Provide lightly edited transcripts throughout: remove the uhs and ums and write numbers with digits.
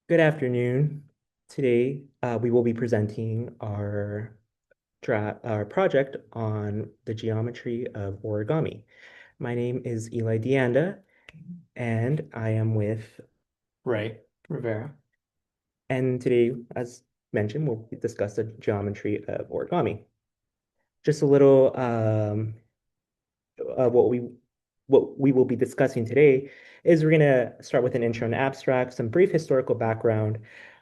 Good afternoon. Today, we will be presenting our project on the geometry of origami. My name is Eli Deanda, and I am with Ray Rivera. And today, as mentioned, we'll discuss the geometry of origami. Just a little uh, what we what we will be discussing today is we're going to start with an intro and abstract, some brief historical background,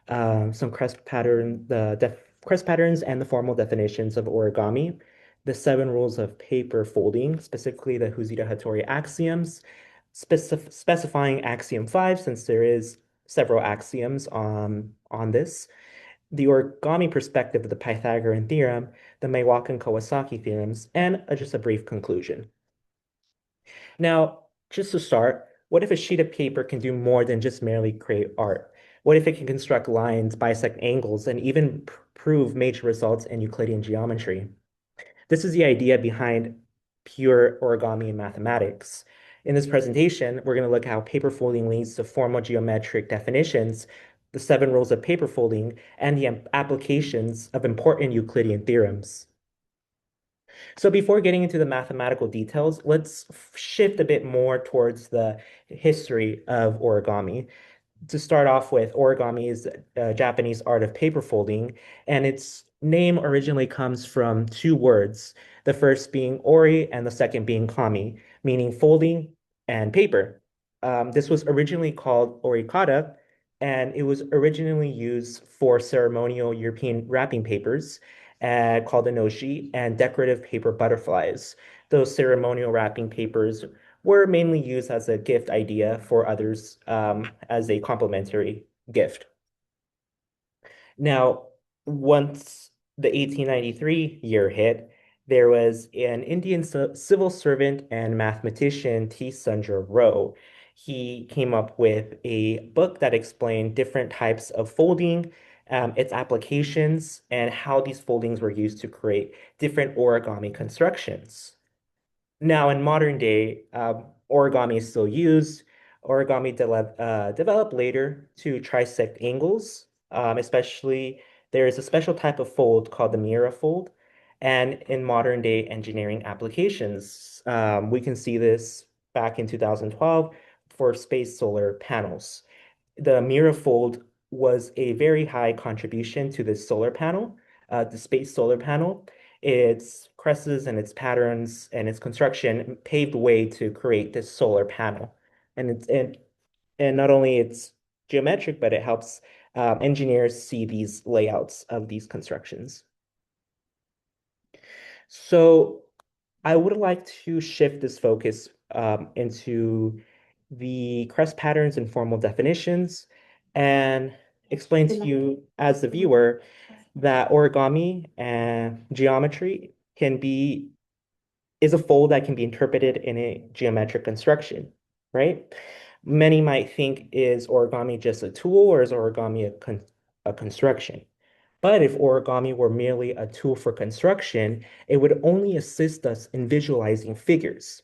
some crest patterns and the formal definitions of origami, the seven rules of paper folding, specifically the Huzita-Hattori axioms, specifying axiom 5, since there is several axioms on this, the origami perspective of the Pythagorean theorem, the Meiwaku-Kawasaki theorems, and just a brief conclusion. Now, just to start, what if a sheet of paper can do more than just merely create art? What if it can construct lines, bisect angles, and even prove major results in Euclidean geometry? This is the idea behind pure origami in mathematics. In this presentation, we're going to look at how paper folding leads to formal geometric definitions, the seven rules of paper folding, and the applications of important Euclidean theorems. So before getting into the mathematical details, let's shift a bit more towards the history of origami. To start off with, origami is a Japanese art of paper folding, and its name originally comes from two words, the first being ori and the second being kami, meaning folding and paper. This was originally called orikata, and it was originally used for ceremonial European wrapping papers called enoshi and decorative paper butterflies. Those ceremonial wrapping papers were mainly used as a gift idea for others as a complimentary gift. Now, once the 1893 year hit, there was an Indian civil servant and mathematician T. Sundar Rao. He came up with a book that explained different types of folding, its applications, and how these foldings were used to create different origami constructions. Now, in modern day, origami is still used. Origami developed later to trisect angles, especially there is a special type of fold called the Mira fold. And in modern day engineering applications, we can see this back in 2012 for space solar panels. The Mira fold was a very high contribution to the solar panel, the space solar panel. Its crests and its patterns and its construction paved the way to create this solar panel. And not only it's geometric, but it helps engineers see these layouts of these constructions. So I would like to shift this focus into the crest patterns and formal definitions and explain to you as the viewer that origami and geometry is a fold that can be interpreted in a geometric construction, right? Many might think, is origami just a tool or is origami a construction? But if origami were merely a tool for construction, it would only assist us in visualizing figures.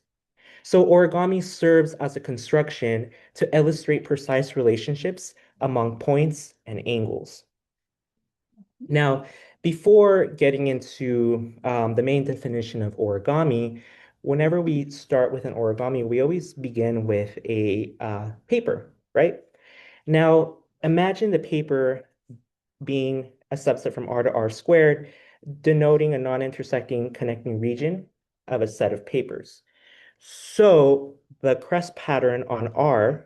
So origami serves as a construction to illustrate precise relationships among points and angles. Now, before getting into the main definition of origami, whenever we start with an origami, we always begin with a paper, right? Now, imagine the paper being a subset from R to R squared, denoting a non-intersecting connecting region of a set of papers. So the crest pattern on R,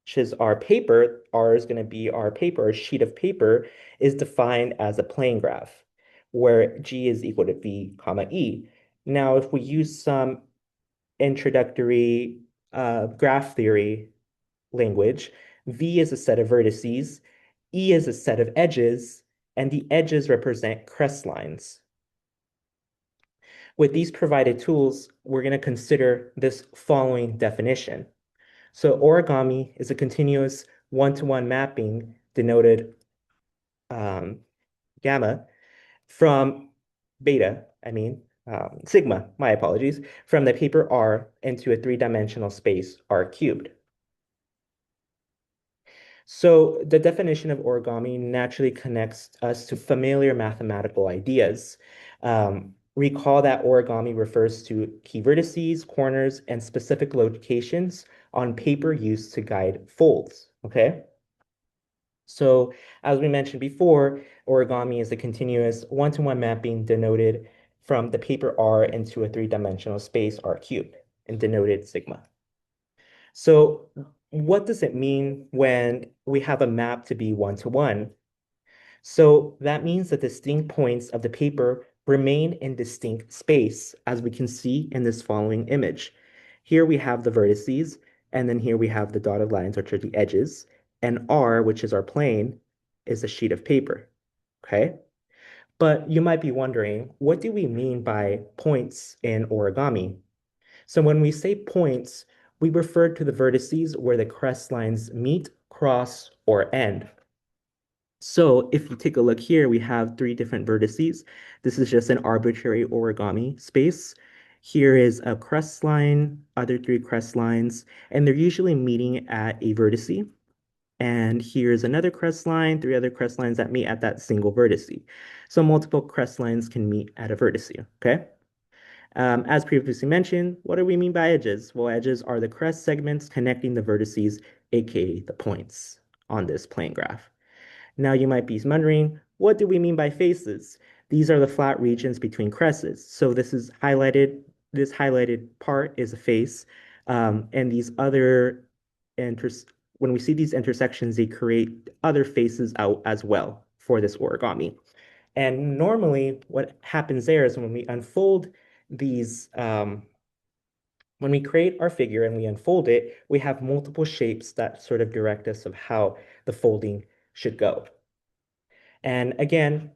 which is our paper, R is going to be our paper, a sheet of paper, is defined as a plane graph, where G is equal to V comma E. Now, if we use some introductory graph theory language, V is a set of vertices, E is a set of edges, and the edges represent crest lines. With these provided tools, we're going to consider this following definition. So origami is a continuous one-to-one mapping denoted um, gamma from sigma, my apologies, from the paper R into a three-dimensional space R cubed. So the definition of origami naturally connects us to familiar mathematical ideas. Recall that origami refers to key vertices, corners, and specific locations on paper used to guide folds. Okay. So as we mentioned before, origami is a continuous one-to-one mapping denoted from the paper R into a three-dimensional space R cubed and denoted sigma. So what does it mean when we have a map to be one-to-one? So that means the distinct points of the paper remain in distinct space, as we can see in this following image. Here we have the vertices, and then here we have the dotted lines, which are the edges, and R, which is our plane, is a sheet of paper. Okay? But you might be wondering, what do we mean by points in origami? So when we say points, we refer to the vertices where the crest lines meet, cross, or end. So if you take a look here, we have three different vertices. This is just an arbitrary origami space. Here is a crest line, other three crest lines, and they're usually meeting at a vertice. And here's another crest line, three other crest lines that meet at that single vertice. So multiple crest lines can meet at a vertice, okay? As previously mentioned, what do we mean by edges? Well, edges are the crest segments connecting the vertices, aka the points on this plane graph. Now you might be wondering, what do we mean by faces? These are the flat regions between crests. So this highlighted part is a face. And these other, inter when we see these intersections, they create other faces out as well for this origami. And normally what happens there is these, when we create our figure and we unfold it, we have multiple shapes that sort of direct us of how the folding should go. And again,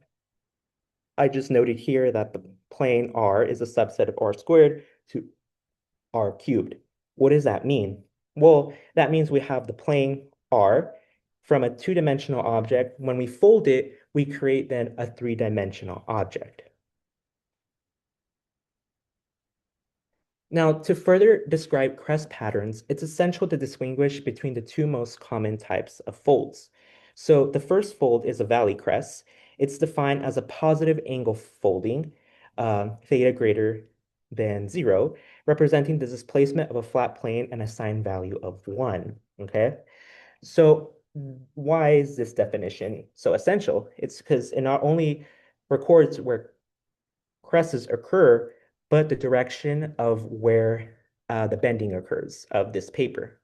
I just noted here that the plane R is a subset of R squared to R cubed. What does that mean? Well, that means we have the plane R from a two-dimensional object. When we fold it, we create then a three-dimensional object. Now, to further describe crest patterns, it's essential to distinguish between the two most common types of folds. So the first fold is a valley crest. It's defined as a positive angle folding, theta greater than 0, representing the displacement of a flat plane and a sign value of 1. Okay, so why is this definition so essential? It's because it not only records where crests occur, but the direction of where the bending occurs of this paper.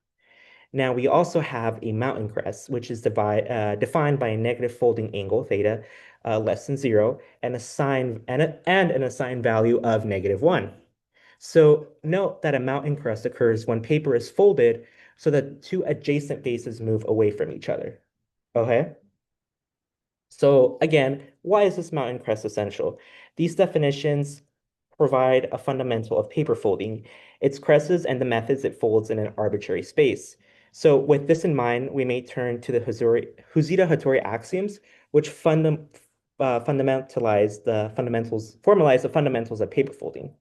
Now, we also have a mountain crest, which is defined by a negative folding angle, theta, less than 0, and an assigned value of -1. So note that a mountain crest occurs when paper is folded so that two adjacent faces move away from each other. Okay? So again, why is this mountain crest essential? These definitions provide a fundamental of paper folding, its crests and the methods it folds in an arbitrary space. So with this in mind, we may turn to the Huzita-Hattori axioms, which formalize the fundamentals of paper folding.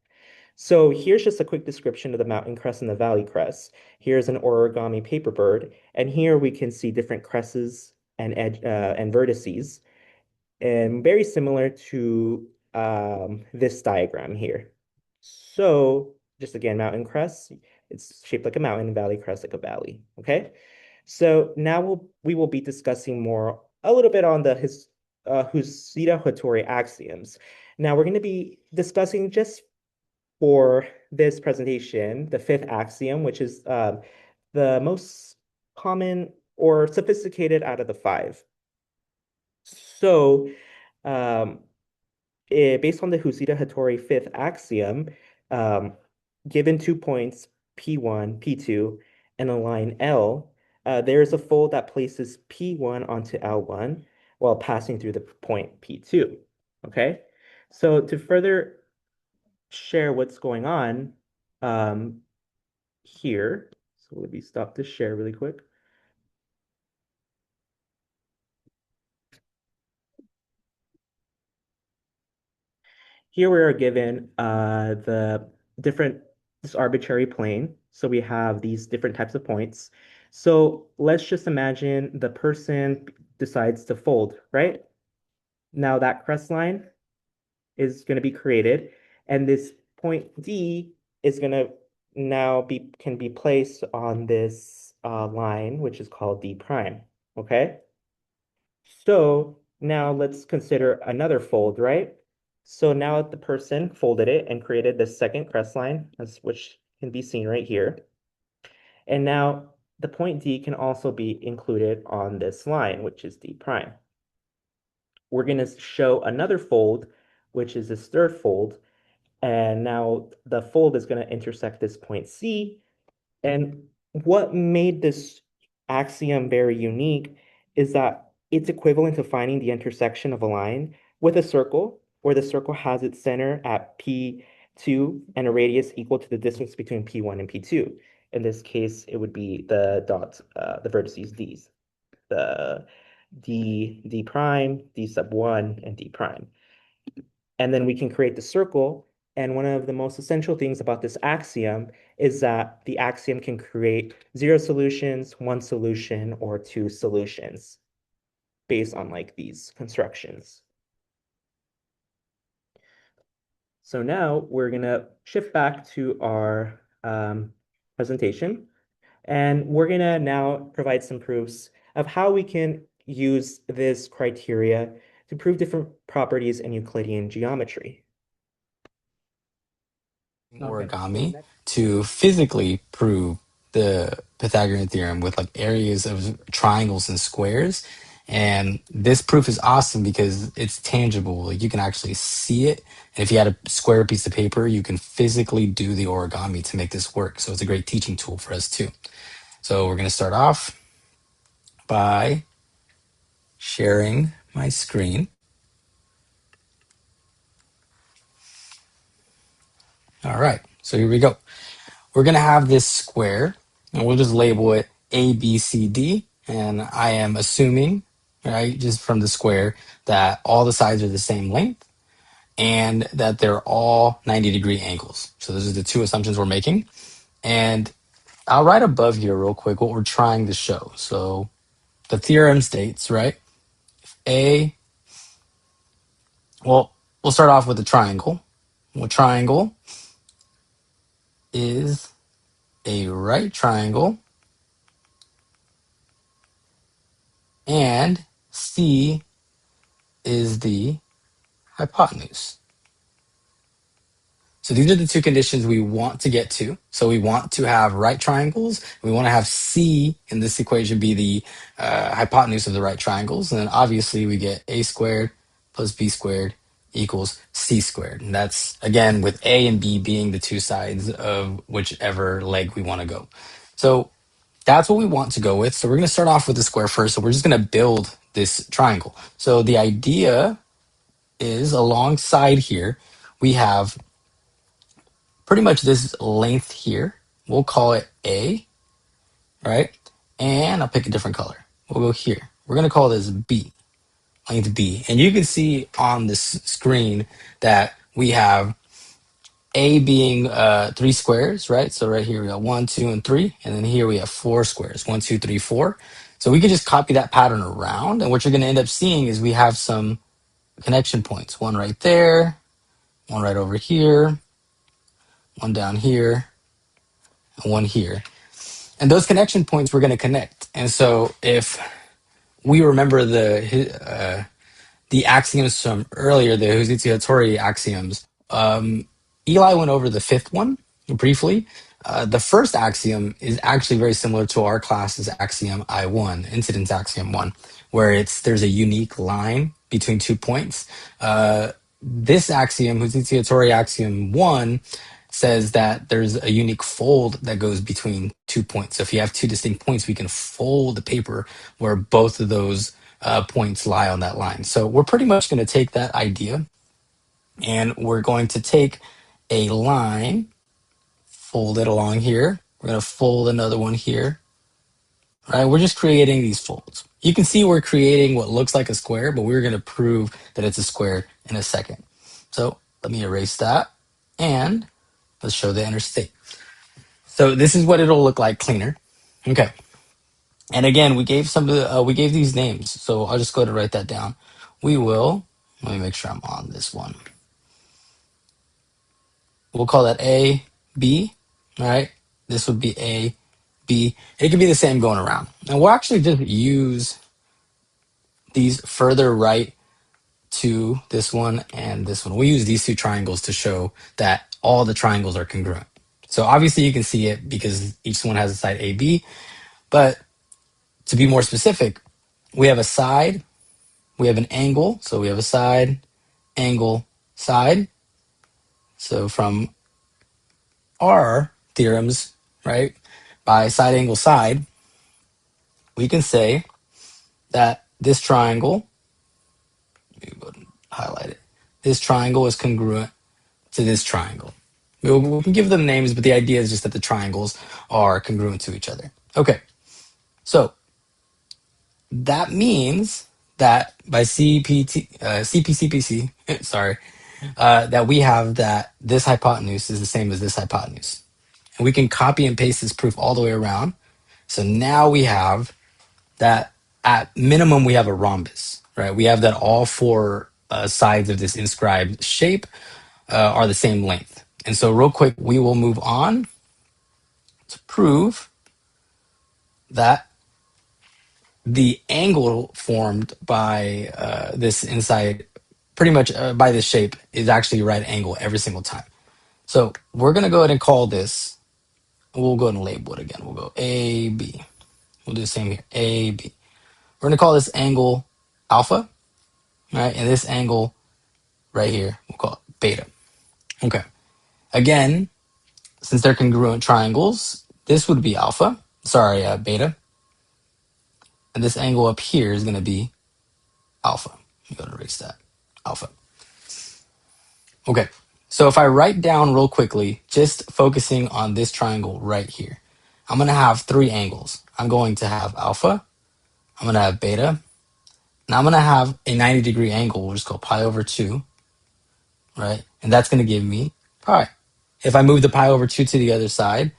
So here's just a quick description of the mountain crest and the valley crest. Here's an origami paper bird, and here we can see different crests and vertices and very similar to this diagram here. So just again, mountain crest, it's shaped like a mountain, valley crest like a valley, okay? So now we will be discussing a little bit on the Husida-Hattori axioms. Now we're going to be discussing just for this presentation, the fifth axiom, which is the most common or sophisticated out of the five. So um, based on the Husida-Hattori fifth axiom, um, given 2 points, P1, P2, and a line L, there is a fold that places P1 onto L1 while passing through the point P2. Okay, so to further share what's going on um, here, so let me stop this share really quick. Here we are given this arbitrary plane. So we have these different types of points. So let's just imagine the person decides to fold, right? Now that crest line is going to be created, and this point D is going to now be can be placed on this line, which is called D prime. Okay? So now let's consider another fold, right? So now the person folded it and created the second crest line, which can be seen right here. And now the point D can also be included on this line, which is D prime. We're going to show another fold, which is this third fold. And now the fold is going to intersect this point C. And what made this axiom very unique is that it's equivalent to finding the intersection of a line with a circle, where the circle has its center at P2 and a radius equal to the distance between P1 and P2. In this case, it would be the dots, the vertices D's, the D prime, D sub 1, and D prime. And then we can create the circle. And one of the most essential things about this axiom is that the axiom can create zero solutions, one solution, or two solutions based on like these constructions. So now we're going to shift back to our presentation, and we're going to now provide some proofs of how we can use this criteria to prove different properties in Euclidean geometry. Okay, so Origami next. to physically prove the Pythagorean theorem with like areas of triangles and squares. And this proof is awesome because it's tangible. Like you can actually see it. And if you had a square piece of paper, you can physically do the origami to make this work. So it's a great teaching tool for us too. So we're going to start off by sharing my screen. All right. So here we go. We're going to have this square, and we'll just label it A, B, C, D. And I am assuming, right, just from the square, that all the sides are the same length and that they're all 90-degree angles. So those are the two assumptions we're making. And I'll write above here real quick what we're trying to show. So the theorem states, right, A, well, we'll start off with a triangle. Well, triangle is a right triangle, and C is the hypotenuse. So these are the two conditions we want to get to. So we want to have right triangles. We want to have C in this equation be the hypotenuse of the right triangles. And then obviously we get A squared plus B squared equals C squared. And that's, again, with A and B being the two sides of whichever leg we want to go. So that's what we want to go with. So we're going to start off with the square first. So we're just going to build this triangle. So the idea is alongside here, we have pretty much this length here. We'll call it A, right? And I'll pick a different color. We'll go here. We're going to call this B, length B. And you can see on this screen that we have A being three squares, right? So right here we got 1, 2, and 3. And then here we have four squares, 1, 2, 3, 4. So we can just copy that pattern around. And what you're going to end up seeing is we have some connection points. One right there, one right over here, one down here, and one here. And those connection points we're going to connect. And so if we remember the axioms from earlier, the Huzizi-Hattori axioms, Eli went over the fifth one briefly. The first axiom is actually very similar to our class's axiom I1, incidence axiom 1, where there's a unique line between 2 points. This axiom, Huzizi-Hattori axiom 1, says that there's a unique fold that goes between 2 points. So if you have two distinct points, we can fold the paper where both of those points lie on that line. So we're pretty much going to take that idea and we're going to take a line, fold it along here. We're going to fold another one here. Right? We're just creating these folds. You can see we're creating what looks like a square, but we're going to prove that it's a square in a second. So let me erase that and let's show the interstate. So this is what it'll look like cleaner. Okay. And again, we gave some of we gave these names. So I'll just go to write that down. We will, let me make sure I'm on this one. We'll call that A, B, all right? This would be A, B. It could be the same going around. And we'll actually just use these further right to this one and this one. We use these two triangles to show that all the triangles are congruent. So obviously you can see it because each one has a side AB, but to be more specific, we have a side, we have an angle, so we have a side, angle, side. So from our theorems, right, by side, angle, side, we can say that this triangle, let me go and highlight it, this triangle is congruent to this triangle. We can give them names, but the idea is just that the triangles are congruent to each other. Okay, so that means that by CPCPC, sorry, that we have that this hypotenuse is the same as this hypotenuse. And we can copy and paste this proof all the way around. So now we have that at minimum, we have a rhombus, right? We have that all four sides of this inscribed shape are the same length. And so real quick, we will move on to prove that the angle formed by this inside, pretty much by this shape, is actually a right angle every single time. So we're going to go ahead and call this, we'll go ahead and label it again. We'll go AB. We'll do the same here, AB. We're going to call this angle alpha, right? And this angle right here, we'll call it beta. Okay. Again, since they're congruent triangles, this would be alpha, sorry, beta. And this angle up here is going to be alpha. I'm going to erase that, alpha. Okay, so if I write down real quickly, just focusing on this triangle right here, I'm going to have three angles. I'm going to have alpha, I'm going to have beta, and I'm going to have a 90-degree angle, which is called pi over 2, right? And that's going to give me pi. If I move the pi over 2 to the other side,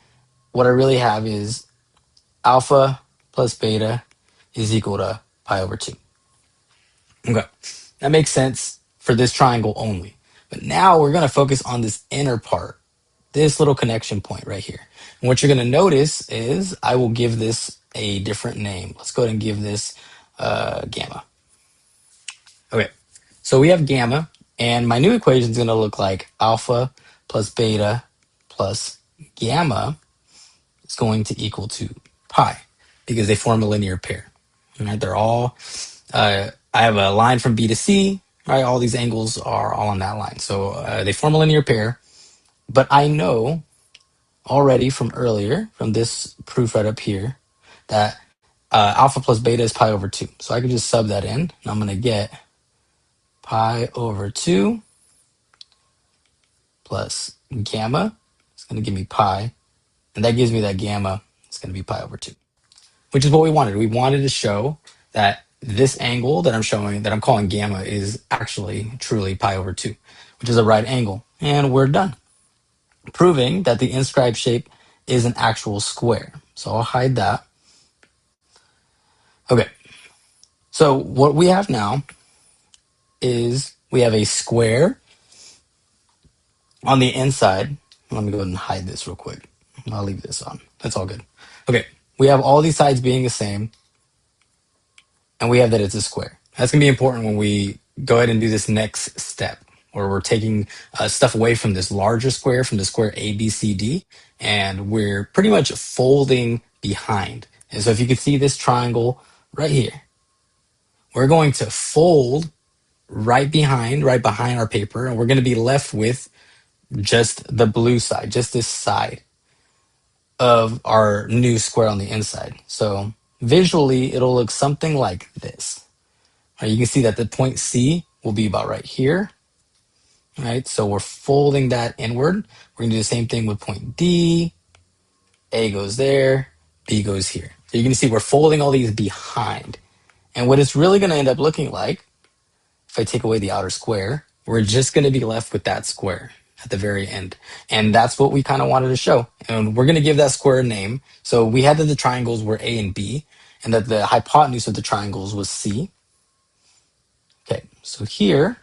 what I really have is alpha plus beta is equal to pi over 2. Okay, that makes sense for this triangle only. But now we're going to focus on this inner part, this little connection point right here. And what you're going to notice is I will give this a different name. Let's go ahead and give this gamma. Okay, so we have gamma, and my new equation is going to look like alpha plus beta plus gamma is going to equal to pi because they form a linear pair. All right, they're all, I have a line from B to C, right? All these angles are all on that line. So they form a linear pair, but I know already from earlier, from this proof right up here, that alpha plus beta is pi over 2. So I can just sub that in, and I'm going to get pi over 2 plus gamma. It's going to give me pi, and that gives me that gamma. It's going to be pi over 2, which is what we wanted. We wanted to show that this angle that I'm showing, that I'm calling gamma, is actually truly pi over 2, which is a right angle. And we're done, proving that the inscribed shape is an actual square. So I'll hide that. Okay, so what we have now is we have a square on the inside. Let me go ahead and hide this real quick. I'll leave this on. That's all good. Okay, we have all these sides being the same, and we have that it's a square. That's going to be important when we go ahead and do this next step, where we're taking stuff away from this larger square, from the square ABCD, and we're pretty much folding behind. And so if you can see this triangle right here, we're going to fold right behind our paper, and we're going to be left with just the blue side, just this side of our new square on the inside. So visually, it'll look something like this. You can see that the point C will be about right here. Right, so we're folding that inward. We're gonna do the same thing with point D. A goes there, B goes here. So you're gonna see we're folding all these behind. And what it's really gonna end up looking like, if I take away the outer square, we're just gonna be left with that square at the very end. And that's what we kind of wanted to show. And we're gonna give that square a name. So we had that the triangles were A and B. and that the hypotenuse of the triangles was C. Okay, so here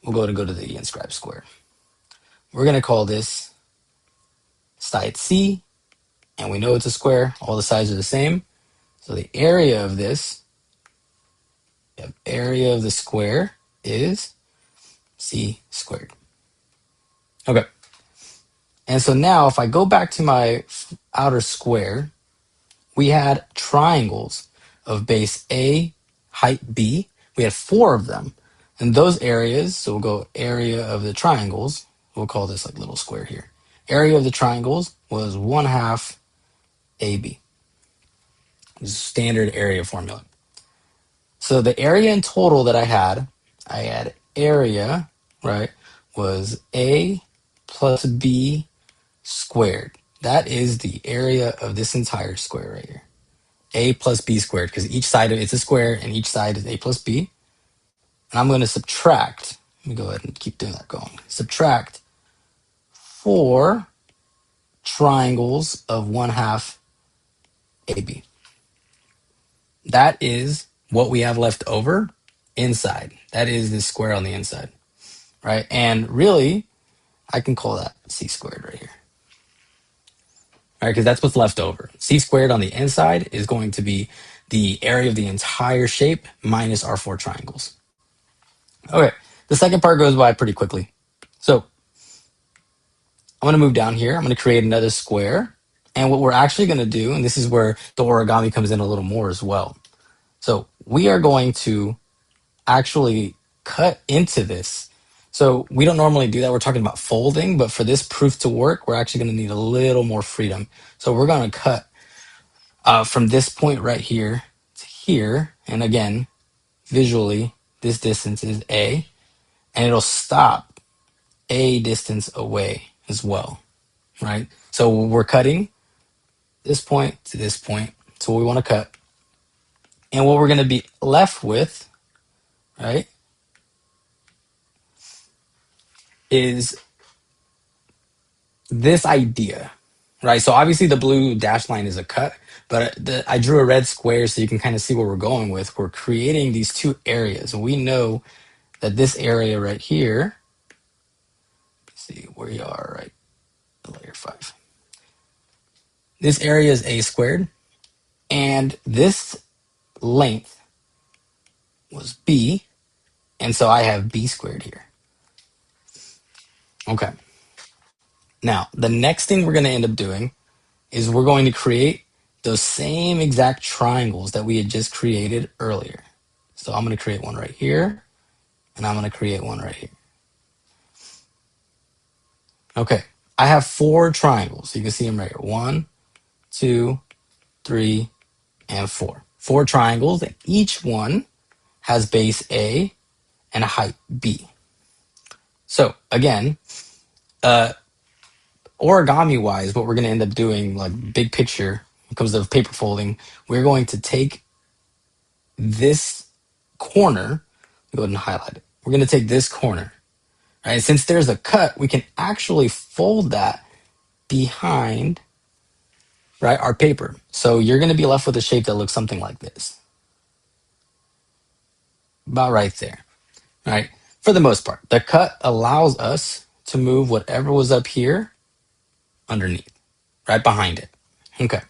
we'll go to the inscribed square. We're going to call this side C, and we know it's a square. All the sides are the same. So the area of this, area of the square is C squared. Okay. And so now if I go back to my outer square, we had triangles of base A, height B. We had 4 of them. And those areas, so we'll go area of the triangles. We'll call this like little square here. Area of the triangles was 1/2 AB. Standard area formula. So the area in total that I had area, right, was A plus B squared. That is the area of this entire square right here. A plus B squared, because each side of it's a square and each side is A plus B. And I'm going to subtract, let me go ahead and keep doing that going. Subtract 4 triangles of 1/2 AB. That is what we have left over inside. That is this square on the inside, right? And really, I can call that C squared right here. All right, because that's what's left over. C squared on the inside is going to be the area of the entire shape minus our 4 triangles. Okay, the second part goes by pretty quickly. So I'm going to move down here. I'm going to create another square. And what we're actually going to do, and this is where the origami comes in a little more as well. So we are going to actually cut into this. So we don't normally do that. We're talking about folding, but for this proof to work, we're actually going to need a little more freedom. So we're going to cut from this point right here to here. And again, visually, this distance is A, and it'll stop A distance away as well, right? So we're cutting this point to this point. So we want to cut. And what we're going to be left with, right, is this idea, right? So obviously the blue dash line is a cut, but I drew a red square so you can kind of see where we're going with. We're creating these 2 areas. And we know that this area right here, let's see where you are, right? Layer 5. This area is A squared, and this length was B, and so I have B squared here. Okay. Now, the next thing we're going to end up doing is we're going to create those same exact triangles that we had just created earlier. So I'm going to create one right here, and I'm going to create one right here. Okay, I have 4 triangles. You can see them right here. 1, 2, 3, and 4. 4 triangles, and each one has base A and a height B. So again, origami wise, what we're going to end up doing, like big picture, when it comes to paper folding, we're going to take this corner, go ahead and highlight it. We're going to take this corner, right? Since there's a cut, we can actually fold that behind, right, our paper. So you're going to be left with a shape that looks something like this. About right there, right? For the most part, the cut allows us to move whatever was up here underneath, right behind it. Okay.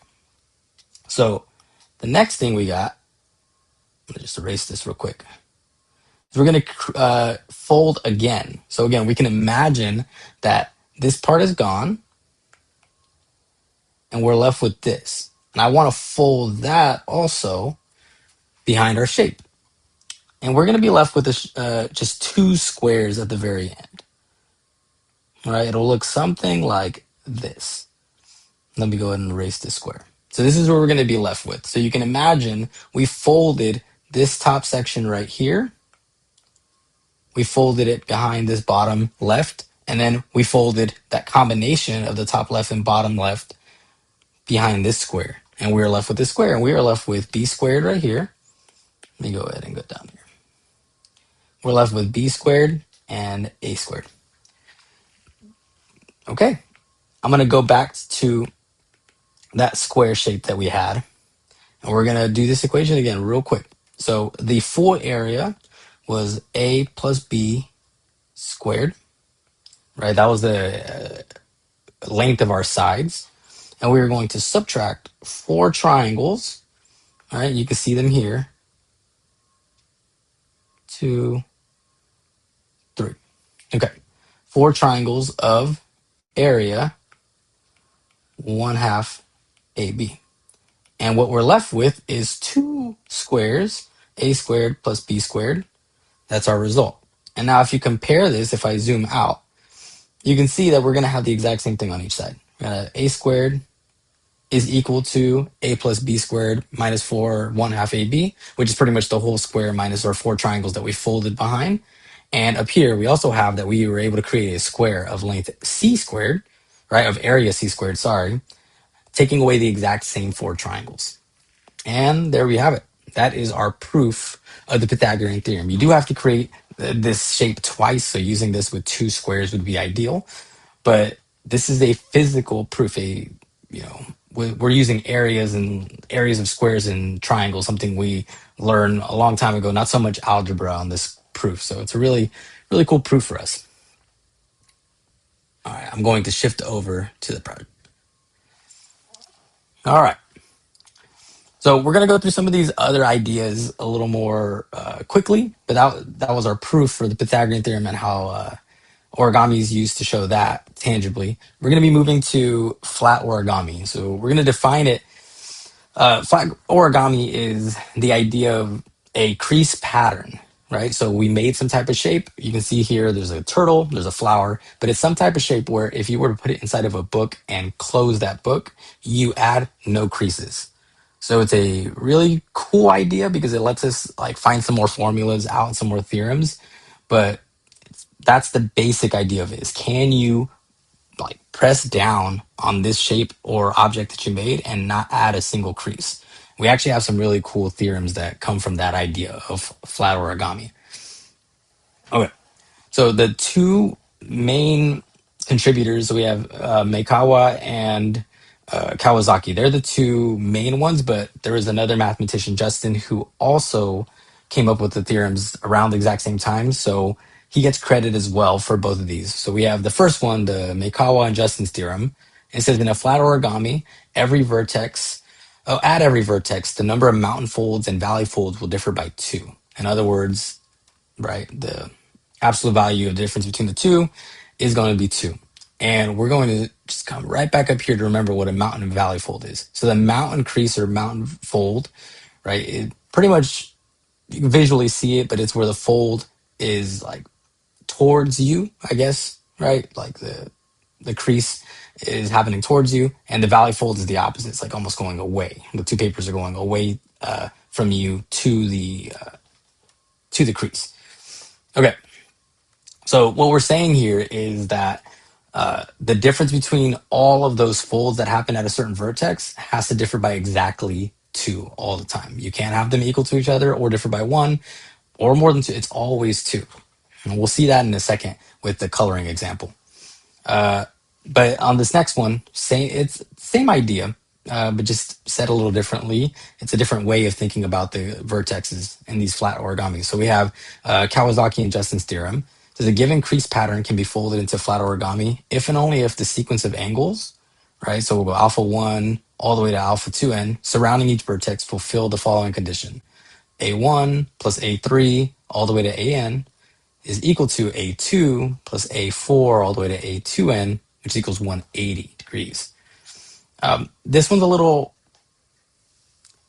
So the next thing we got, let me just erase this real quick. We're going to fold again. So again, we can imagine that this part is gone and we're left with this. And I want to fold that also behind our shape. And we're going to be left with this, just 2 squares at the very end. All right, it'll look something like this. Let me go ahead and erase this square. So this is what we're going to be left with. So you can imagine we folded this top section right here. We folded it behind this bottom left, and then we folded that combination of the top left and bottom left behind this square. And we are left with this square, and we are left with B squared right here. Let me go ahead and go down here. We're left with B squared and A squared. Okay, I'm going to go back to that square shape that we had. And we're going to do this equation again real quick. So the full area was A plus B squared, right? That was the length of our sides. And we were going to subtract four triangles, all right? You can see them here. 2, 3. Okay. Four triangles of area 1/2 AB. And what we're left with is two squares, A squared plus B squared. That's our result. And now if you compare this, if I zoom out, you can see that we're going to have the exact same thing on each side. A squared is equal to A plus B squared minus 4 1/2 AB, which is pretty much the whole square minus our four triangles that we folded behind. And up here, we also have that we were able to create a square of length C squared, right, of area C squared, sorry, taking away the exact same four triangles. And there we have it. That is our proof of the Pythagorean theorem. You do have to create this shape twice, so using this with two squares would be ideal. But this is a physical proof. You know, we're using areas of squares and triangles, something we learned a long time ago. Not so much algebra on this proof. So it's a really cool proof for us. All right, I'm going to shift over to the project. All right. So we're going to go through some of these other ideas a little more quickly, but that was our proof for the Pythagorean theorem and how origami is used to show that tangibly. We're going to be moving to flat origami. So we're going to define it. Flat origami is the idea of a crease pattern, right? So we made some type of shape. You can see here there's a turtle, there's a flower, but it's some type of shape where if you were to put it inside of a book and close that book, you add no creases. So it's a really cool idea because it lets us like find some more formulas out and some more theorems. But that's the basic idea of it is can you like press down on this shape or object that you made and not add a single crease? We actually have some really cool theorems that come from that idea of flat origami. Okay. So the two main contributors we have Meikawa and Kawasaki. They're the two main ones, but there was another mathematician, Justin, who also came up with the theorems around the exact same time. So he gets credit as well for both of these. So we have the first one, the Meikawa and Justin's theorem. It says in a flat origami, every vertex, at every vertex, the number of mountain folds and valley folds will differ by 2. In other words, right? The absolute value of the difference between the two is going to be 2. And we're going to just come right back up here to remember what a mountain and valley fold is. So the mountain crease or mountain fold, right? It pretty much you can visually see it, but it's where the fold is like towards you, I guess, right? Like the crease is happening towards you, and the valley fold is the opposite. It's like almost going away. The two papers are going away from you to the crease. Okay, so what we're saying here is that the difference between all of those folds that happen at a certain vertex has to differ by exactly 2 all the time. You can't have them equal to each other or differ by 1 or more than 2. It's always 2. And we'll see that in a second with the coloring example. But on this next one, it's same idea, but just said a little differently. It's a different way of thinking about the vertexes in these flat origamis. So we have Kawasaki and Justin's theorem. So the given crease pattern can be folded into flat origami if and only if the sequence of angles, right? So we'll go alpha 1 all the way to alpha 2n surrounding each vertex fulfill the following condition. A1 plus A3 all the way to AN is equal to A2 plus A4 all the way to A2n, which equals 180 degrees. This one's a little,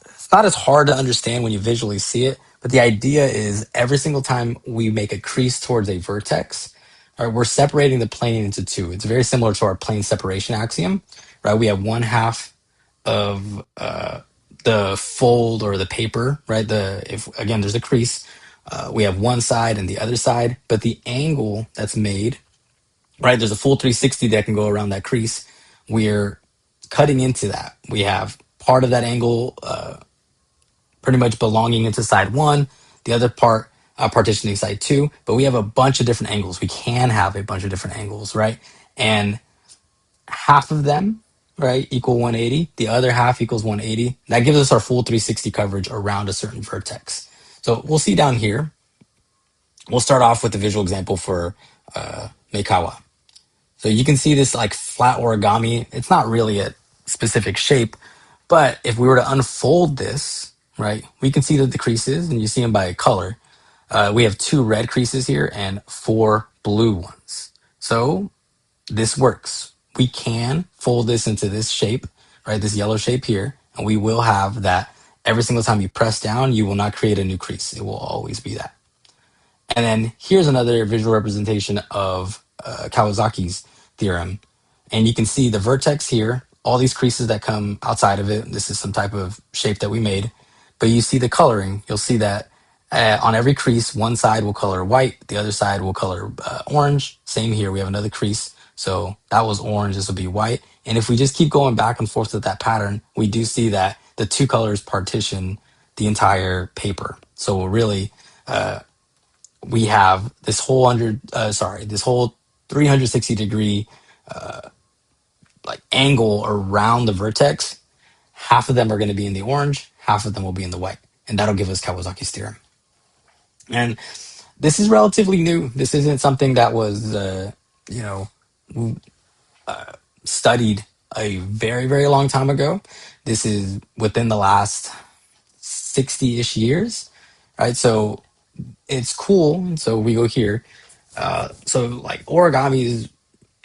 it's not as hard to understand when you visually see it, but the idea is every single time we make a crease towards a vertex, right, we're separating the plane into 2. It's very similar to our plane separation axiom, right? We have 1/2 of the fold or the paper, right? If again there's a crease, we have one side and the other side, but the angle that's made, right? There's a full 360 that can go around that crease. We're cutting into that. We have part of that angle pretty much belonging into side 1, the other part partitioning side 2, but we have a bunch of different angles. We can have a bunch of different angles, right? And half of them right, equal 180. The other half equals 180. That gives us our full 360 coverage around a certain vertex. So we'll see down here. We'll start off with the visual example for Meikawa. So you can see this like flat origami. It's not really a specific shape, but if we were to unfold this, right, we can see the creases and you see them by color. We have 2 red creases here and 4 blue ones. So this works. We can fold this into this shape, right, this yellow shape here, and we will have that every single time you press down, you will not create a new crease. It will always be that. And then here's another visual representation of Kawasaki's theorem. And you can see the vertex here, all these creases that come outside of it. This is some type of shape that we made. But you see the coloring. You'll see that on every crease, one side will color white, the other side will color orange. Same here, we have another crease. So that was orange, this will be white. And if we just keep going back and forth with that pattern, we do see that the 2 colors partition the entire paper. So really, we have this whole this whole 360-degree like angle around the vertex. Half of them are going to be in the orange, half of them will be in the white, and that'll give us Kawasaki's theorem. And this is relatively new. This isn't something that was you know studied a very very long time ago. This is within the last 60-ish years, right? So it's cool. And so we go here. So like origami is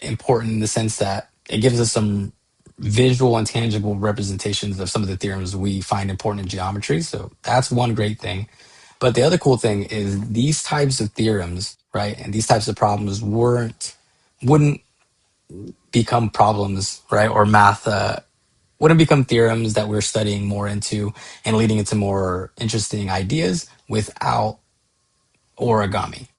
important in the sense that it gives us some visual and tangible representations of some of the theorems we find important in geometry. So that's one great thing. But the other cool thing is these types of theorems, right? And these types of problems wouldn't become problems, right? Or math wouldn't become theorems that we're studying more into and leading into more interesting ideas without origami.